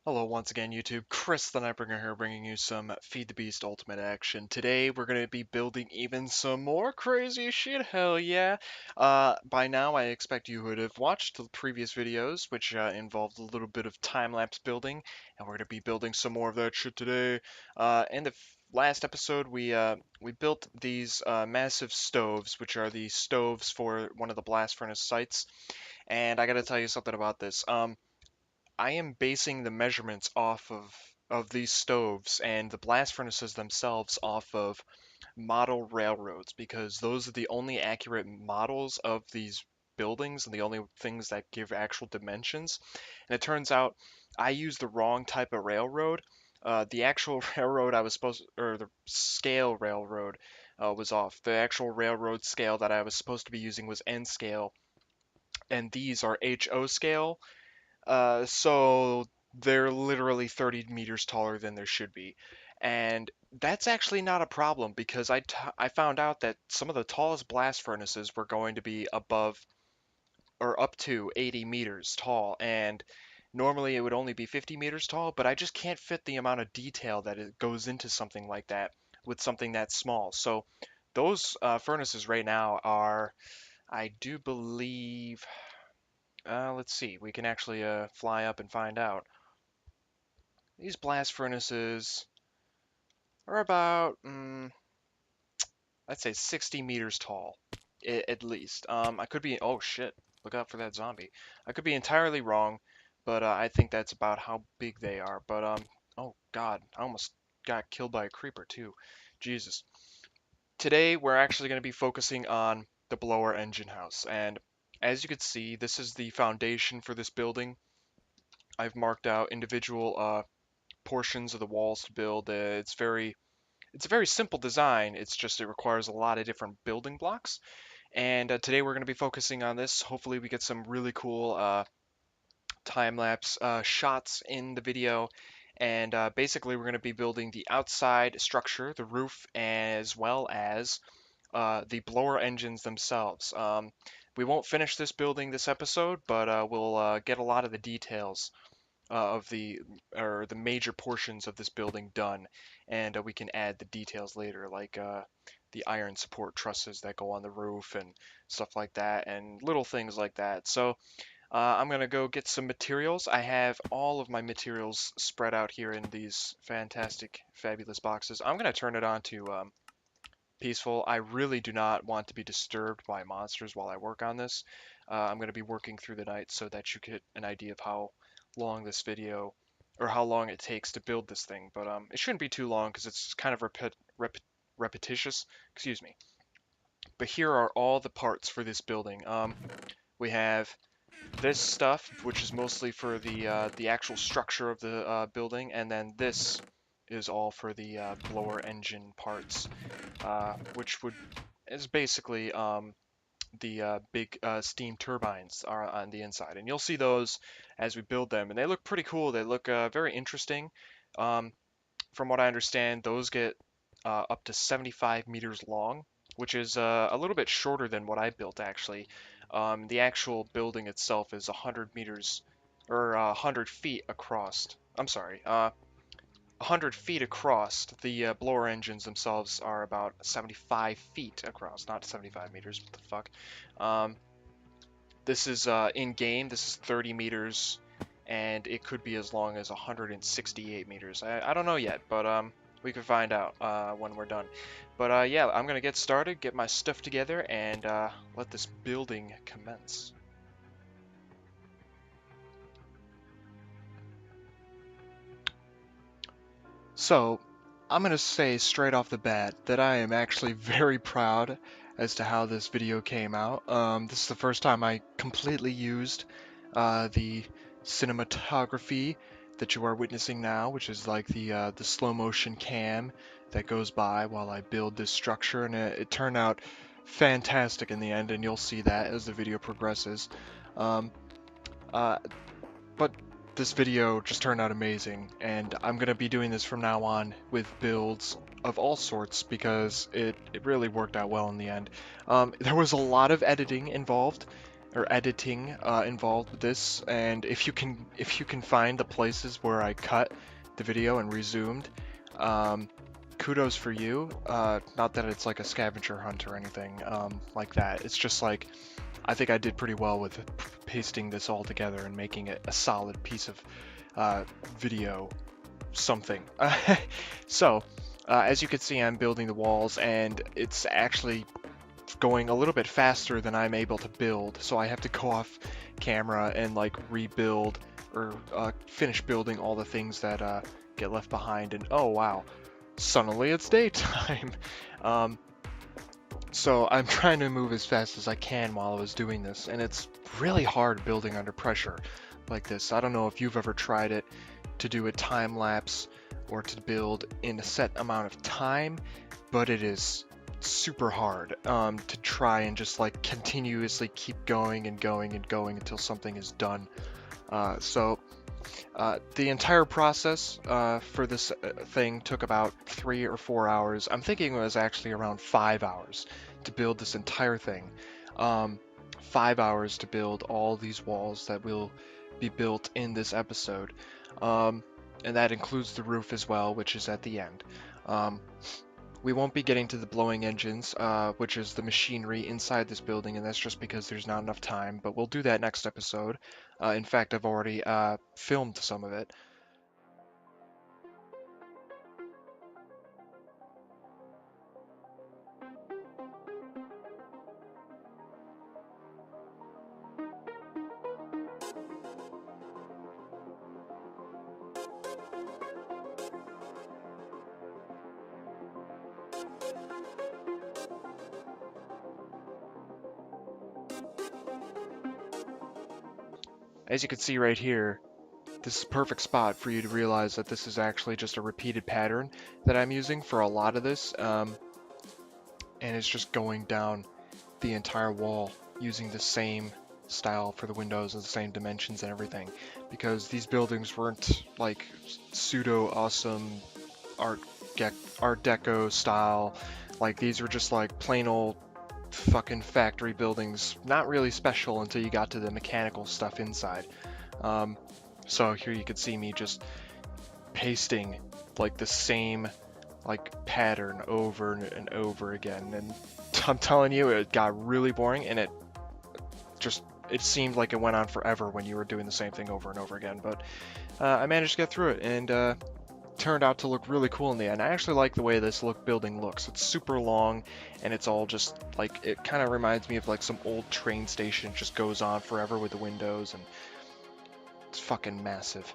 Hello once again YouTube, Chris the Nightbringer here bringing you some Feed the Beast Ultimate action. Today we're going to be building even some more crazy shit, hell yeah. By now I expect you would have watched the previous videos, which involved a little bit of time-lapse building, and we're going to be building some more of that shit today. In the last episode we built these massive stoves, which are the stoves for one of the blast furnace sites, and I gotta tell you something about this. I am basing the measurements off of these stoves and the blast furnaces themselves off of model railroads because those are the only accurate models of these buildings and the only things that give actual dimensions. And it turns out I used the wrong type of railroad. The actual railroad I was or the scale railroad was off. The actual railroad scale that I was supposed to be using was N scale, and these are HO scale, so they're literally 30 meters taller than there should be. And that's actually not a problem because I found out that some of the tallest blast furnaces were going to be above or up to 80 meters tall. And normally it would only be 50 meters tall, but I just can't fit the amount of detail that it goes into something like that with something that small. So those furnaces right now are, I do believe, let's see, we can actually fly up and find out. These blast furnaces are about, I'd say 60 meters tall, at least. I could be, oh shit, look out for that zombie. I could be entirely wrong, but I think that's about how big they are. But, oh god, I almost got killed by a creeper too. Jesus. Today, we're actually going to be focusing on the blower engine house. And as you can see, this is the foundation for this building. I've marked out individual portions of the walls to build. It's a very simple design. It's just it requires a lot of different building blocks. And today we're going to be focusing on this. Hopefully we get some really cool time-lapse shots in the video. And basically we're going to be building the outside structure, the roof, as well as the blower engines themselves. We won't finish this building this episode, but we'll get a lot of the details of the major portions of this building done, and we can add the details later, like the iron support trusses that go on the roof and stuff like that, and little things like that. So I'm gonna go get some materials. I have all of my materials spread out here in these fantastic, fabulous boxes. I'm gonna turn it on to peaceful. I really do not want to be disturbed by monsters while I work on this. I'm going to be working through the night so that you get an idea of how long this video or how long it takes to build this thing. But it shouldn't be too long because it's kind of repetitious. Excuse me. But here are all the parts for this building. We have this stuff, which is mostly for the actual structure of the building, and then this is all for the blower engine parts, which is basically the big steam turbines are on the inside, and you'll see those as we build them, and they look pretty cool. They look very interesting. Um, from what I understand, those get up to 75 meters long, which is a little bit shorter than what I built actually. The actual building itself is 100 meters or 100 feet across. I'm sorry, 100 feet across. The blower engines themselves are about 75 feet across, not 75 meters. What the fuck? Um, this is in game. This is 30 meters, and it could be as long as 168 meters. I don't know yet, but we could find out when we're done. But yeah, I'm gonna get started, get my stuff together, and let this building commence. So, I'm going to say straight off the bat that I am actually very proud as to how this video came out. This is the first time I completely used the cinematography that you are witnessing now, which is like the slow motion cam that goes by while I build this structure, and it turned out fantastic in the end, and you'll see that as the video progresses. Um, uh, but this video just turned out amazing, and I'm going to be doing this from now on with builds of all sorts because it really worked out well in the end. There was a lot of editing involved, or editing involved with this, and if you can find the places where I cut the video and resumed, kudos for you. Not that it's like a scavenger hunt or anything like that. It's just like I think I did pretty well with pasting this all together and making it a solid piece of video something. So, as you can see, I'm building the walls, and it's actually going a little bit faster than I'm able to build, so I have to go off camera and like rebuild or finish building all the things that get left behind. And oh wow, suddenly it's daytime. um, so I'm trying to move as fast as I can while I was doing this, and it's really hard building under pressure like this. I don't know if you've ever tried it, to do a time lapse or to build in a set amount of time, but it is super hard to try and just like continuously keep going and going and going until something is done. So the entire process for this thing took about 3 or 4 hours. I'm thinking it was actually around 5 hours to build this entire thing. 5 hours to build all these walls that will be built in this episode. And that includes the roof as well, which is at the end. We won't be getting to the blowing engines, which is the machinery inside this building, and that's just because there's not enough time, but we'll do that next episode. In fact, I've already filmed some of it. As you can see right here, this is a perfect spot for you to realize that this is actually just a repeated pattern that I'm using for a lot of this, and it's just going down the entire wall using the same style for the windows and the same dimensions and everything, because these buildings weren't like pseudo awesome art deco style. Like, these were just like plain old fucking factory buildings, not really special until you got to the mechanical stuff inside. So here you can see me just pasting like the same like pattern over and over again, and I'm telling you, it got really boring, and it seemed like it went on forever when you were doing the same thing over and over again. But I managed to get through it, and turned out to look really cool in the end. I actually like the way this building looks. It's super long, and it's all just like, it kind of reminds me of like some old train station. It just goes on forever with the windows, and it's fucking massive.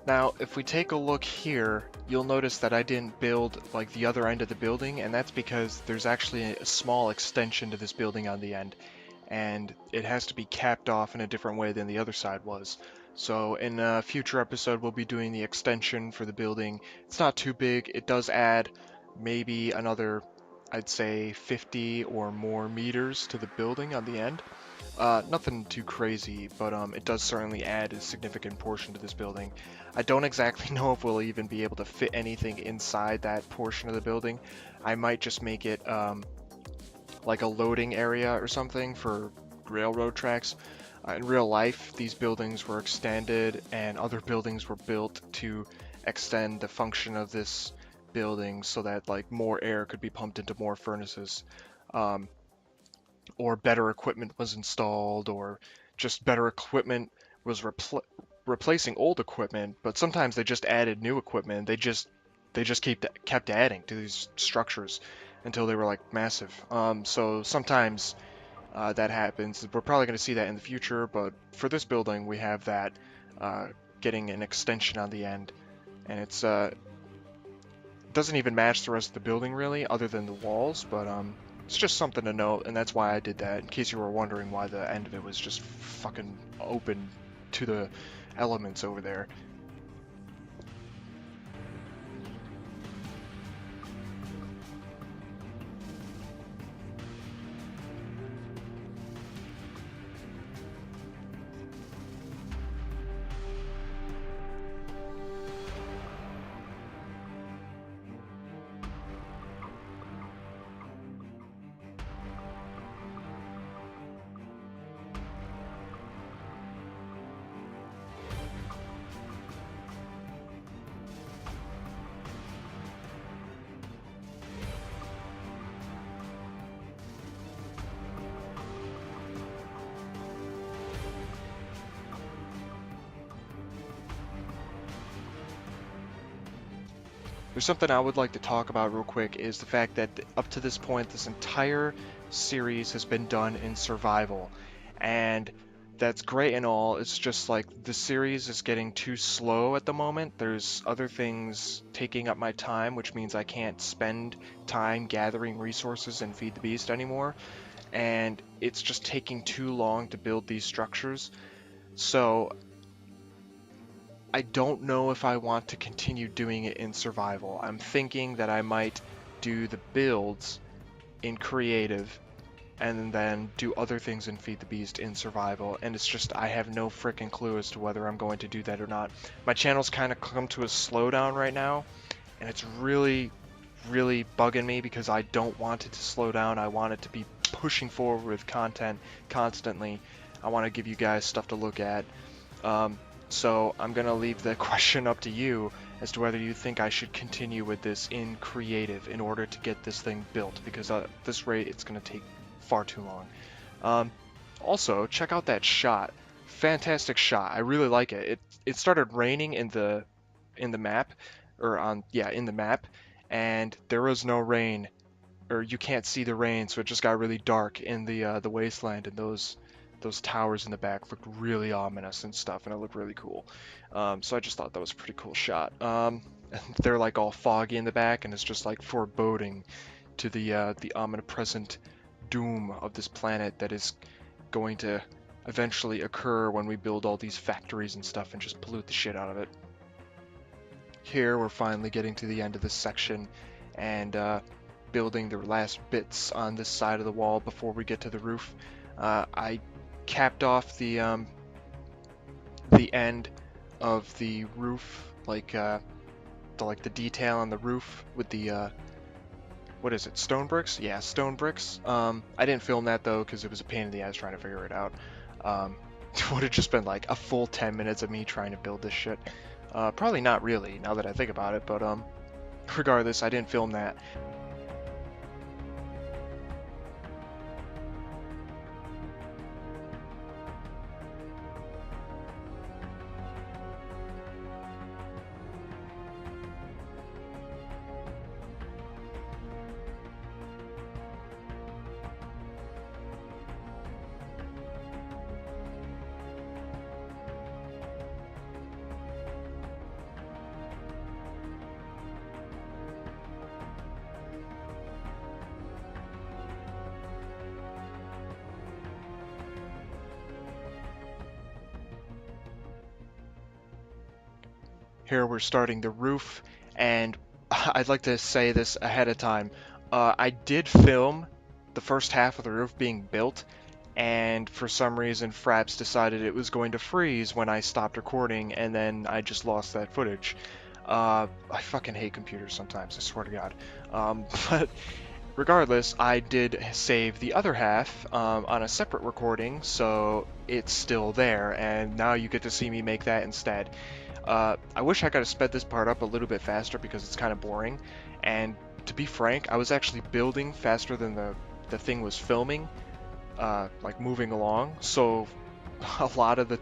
Now, if we take a look here, you'll notice that I didn't build like the other end of the building, and that's because there's actually a small extension to this building on the end, and it has to be capped off in a different way than the other side was. So in a future episode, we'll be doing the extension for the building. It's not too big. It does add maybe another, I'd say 50 or more meters to the building on the end. Nothing too crazy, but it does certainly add a significant portion to this building. I don't exactly know if we'll even be able to fit anything inside that portion of the building. I might just make it like a loading area or something for railroad tracks. In real life, these buildings were extended and other buildings were built to extend the function of this building so that like more air could be pumped into more furnaces. Or better equipment was installed, or just better equipment was replacing old equipment, but sometimes they just added new equipment. They just kept adding to these structures until they were like massive. So sometimes that happens. We're probably going to see that in the future, but for this building, we have that getting an extension on the end, and it's doesn't even match the rest of the building really, other than the walls, but it's just something to note, and that's why I did that, in case you were wondering why the end of it was just fucking open to the elements over there. There's something I would like to talk about real quick is the fact that up to this point, this entire series has been done in survival. And that's great and all, it's just like the series is getting too slow at the moment. There's other things taking up my time, which means I can't spend time gathering resources and feed the beast anymore. And it's just taking too long to build these structures. So I don't know if I want to continue doing it in survival. I'm thinking that I might do the builds in creative and then do other things in Feed the Beast in survival, and it's just I have no freaking clue as to whether I'm going to do that or not. My channel's kind of come to a slowdown right now, and it's really bugging me because I don't want it to slow down. I want it to be pushing forward with content constantly. I want to give you guys stuff to look at. So I'm going to leave the question up to you as to whether you think I should continue with this in creative in order to get this thing built, because at this rate it's going to take far too long. Also, check out that shot. Fantastic shot. I really like it. It started raining in the map, or in the map, and there was no rain, or you can't see the rain, so it just got really dark in the wasteland, and those towers in the back looked really ominous and stuff, and it looked really cool. So I just thought that was a pretty cool shot. They're like all foggy in the back, and it's just like foreboding to the omnipresent doom of this planet that is going to eventually occur when we build all these factories and stuff and just pollute the shit out of it. Here we're finally getting to the end of this section and building the last bits on this side of the wall before we get to the roof. I capped off the end of the roof, like the detail on the roof with the what is it, stone bricks? Yeah, stone bricks. I didn't film that though because it was a pain in the ass trying to figure it out. It would have just been like a full 10 minutes of me trying to build this shit. Probably not really, now that I think about it, but regardless, I didn't film that. Here we're starting the roof, and I'd like to say this ahead of time. I did film the first half of the roof being built, and for some reason Fraps decided it was going to freeze when I stopped recording, and then I just lost that footage. I fucking hate computers sometimes, I swear to God. But regardless, I did save the other half on a separate recording, so it's still there, and now you get to see me make that instead. I wish I could have sped this part up a little bit faster because it's kind of boring, and to be frank, I was actually building faster than the thing was filming, like moving along, so a lot of the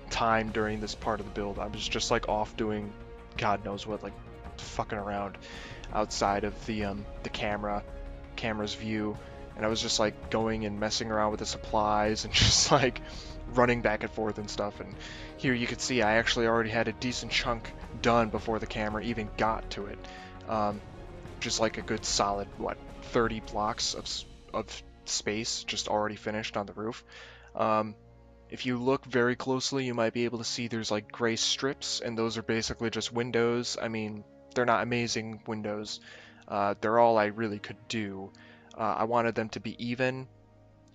time during this part of the build I was just like off doing God knows what, like fucking around outside of the camera's view, and I was just like going and messing around with the supplies and just like running back and forth and stuff. And here you can see I actually already had a decent chunk done before the camera even got to it. Just like a good solid, what, 30 blocks of space just already finished on the roof. If you look very closely, you might be able to see there's like gray strips, and those are basically just windows. I mean, they're not amazing windows. They're all I really could do. I wanted them to be even,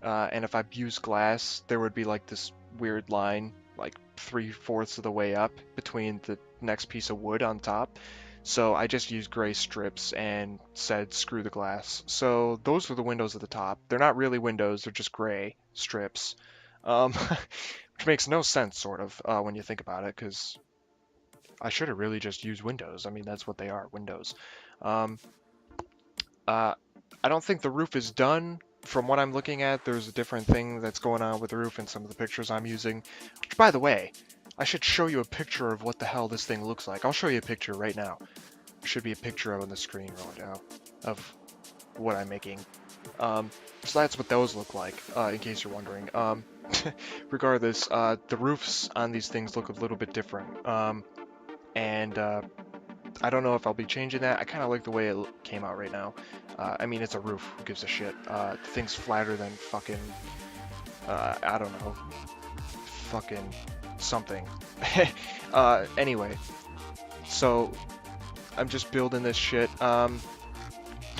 and if I used glass, there would be like this weird line, like 3/4 of the way up between the next piece of wood on top. So I just used gray strips and said screw the glass. So those were the windows at the top. They're not really windows, they're just gray strips. Which makes no sense, sort of, when you think about it, because I should have really just used windows. I mean, that's what they are, windows. Um, I don't think the roof is done. From what I'm looking at, there's a different thing that's going on with the roof in some of the pictures I'm using. Which, by the way, I should show you a picture of what the hell this thing looks like. I'll show you a picture right now. There should be a picture on the screen right now of what I'm making. So that's what those look like, in case you're wondering. Regardless, the roofs on these things look a little bit different. And I don't know if I'll be changing that. I kind of like the way it came out right now. I mean, it's a roof. Who gives a shit? The thing's flatter than fucking, I don't know, fucking something. Anyway, so I'm just building this shit.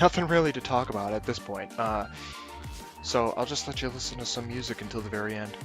Nothing really to talk about at this point. So I'll just let you listen to some music until the very end.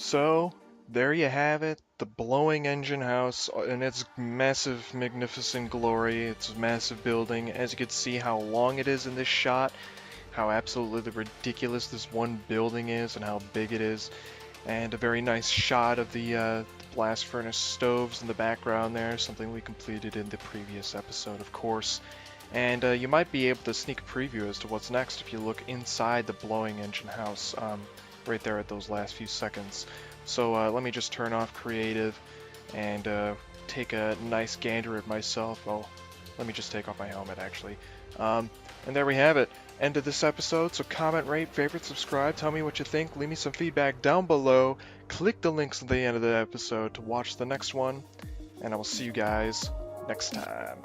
So, there you have it, the blowing engine house in its massive, magnificent glory, its massive building. As you can see how long it is in this shot, how absolutely ridiculous this one building is and how big it is. And a very nice shot of the blast furnace stoves in the background there, something we completed in the previous episode, of course. And you might be able to sneak a preview as to what's next if you look inside the blowing engine house. Right there at those last few seconds. So let me just turn off creative and take a nice gander at myself. Oh, let me just take off my helmet actually. And there we have it. End of this episode. So comment, rate, favorite, subscribe, tell me what you think, leave me some feedback down below. Click the links at the end of the episode to watch the next one. And I will see you guys next time.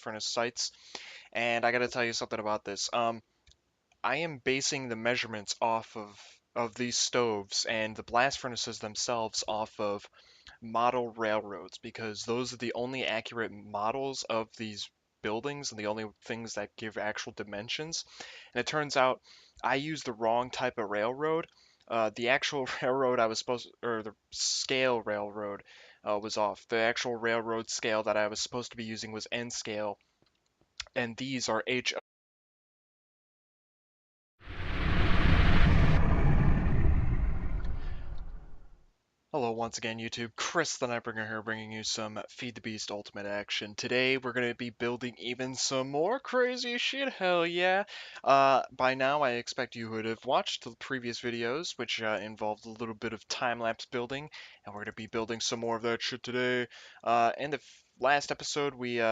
furnace sites. And I gotta tell you something about this. I am basing the measurements off of these stoves and the blast furnaces themselves off of model railroads because those are the only accurate models of these buildings and the only things that give actual dimensions. And it turns out I used the wrong type of railroad. The actual railroad I was supposed, or the scale railroad was off. The actual railroad scale that I was supposed to be using was N scale, and these are H. Hello once again YouTube, Chris the Nightbringer here bringing you some Feed the Beast Ultimate action. Today we're going to be building even some more crazy shit, hell yeah! By now I expect you would have watched the previous videos, which involved a little bit of time-lapse building, and we're going to be building some more of that shit today. In the last episode we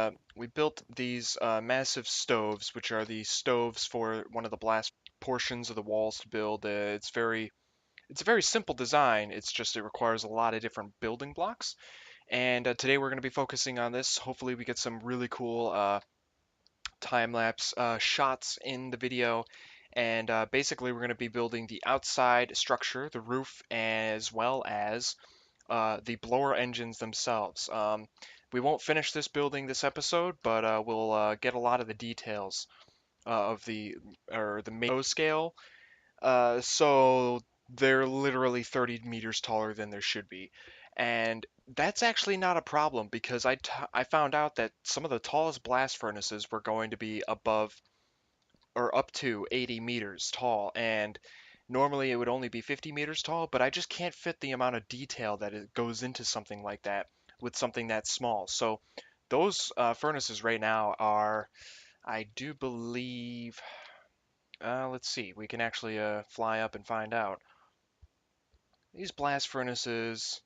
built these massive stoves, which are the stoves for one of the blast portions of the walls to build. It's a very simple design. It's just it requires a lot of different building blocks. And today we're going to be focusing on this. Hopefully we get some really cool time-lapse shots in the video. And basically we're going to be building the outside structure, the roof, as well as the blower engines themselves. We won't finish this building this episode, but we'll get a lot of the details of the main scale, so they're literally 30 meters taller than there should be. And that's actually not a problem because I found out that some of the tallest blast furnaces were going to be above or up to 80 meters tall. And normally it would only be 50 meters tall, but I just can't fit the amount of detail that it goes into something like that with something that small. So those furnaces right now are, I do believe, let's see, we can actually fly up and find out. These blast furnaces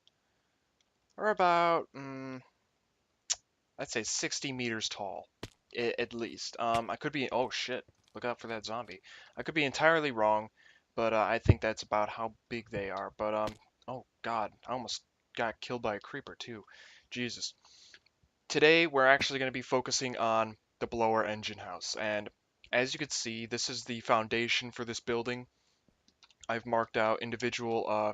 are about, I'd say 60 meters tall, at least. I could be, oh shit, look out for that zombie. I could be entirely wrong, but I think that's about how big they are. But, oh god, I almost got killed by a creeper too. Jesus. Today, we're actually going to be focusing on the blower engine house. And as you can see, this is the foundation for this building. I've marked out individual